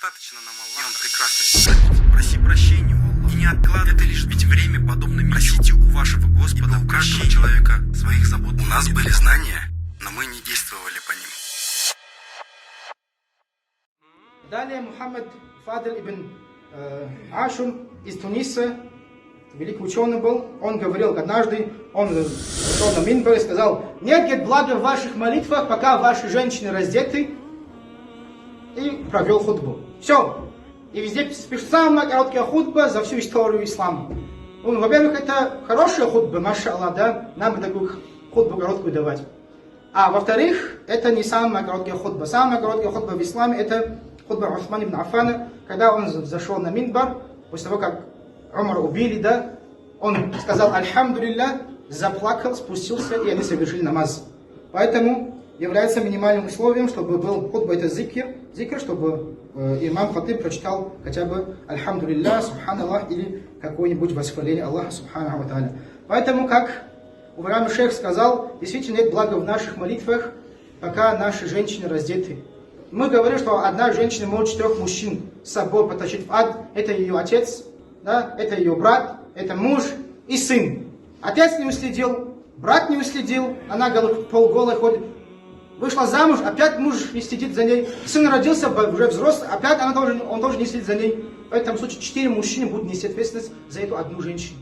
достаточно нам Аллаха. И Он прекрасный. Проси прощения у Аллаха. И не откладывай это лишь, ведь время подобно мечу. Просите у вашего Господа, у каждого человека своих забот. У нас были знания, но мы не действовали по ним. Далее Мухаммад Фадль ибн Ашум из Туниса, великий ученый был, он говорил однажды, он шел на минбар и сказал: нет блага в ваших молитвах, пока ваши женщины раздеты, и провел хутбу. Все. И везде пишет самая короткая хутба за всю историю ислама. Ну, во-первых, это хорошая хутба, маша Аллах, да, нам бы такую хутбу короткую давать. А во-вторых, это не самая короткая хутба. Самая короткая хутба в исламе это хутба Усмана ибн Аффана, когда он зашел на минбар, после того, как Умар убили, да, он сказал «Альхамдулилля», заплакал, спустился, и они совершили намаз. Поэтому является минимальным условием, чтобы был хутба, это зикр, чтобы имам хатиб прочитал хотя бы «Альхамдулилля», «Субханаллах» или какое-нибудь восхваление Аллаха, Субханаху ва Тааля. Поэтому, как Уварам шейх сказал, действительно нет блага в наших молитвах, пока наши женщины раздеты. Мы говорим, что одна женщина может 4 мужчин с собой потащить в ад. Это ее отец, да? Это ее брат, это муж и сын. Отец не уследил, брат не уследил, она полголой ходит. Вышла замуж, опять муж не следит за ней. Сын родился, уже взрослый, опять он тоже не следит за ней. В этом случае 4 мужчины будут нести ответственность за эту одну женщину.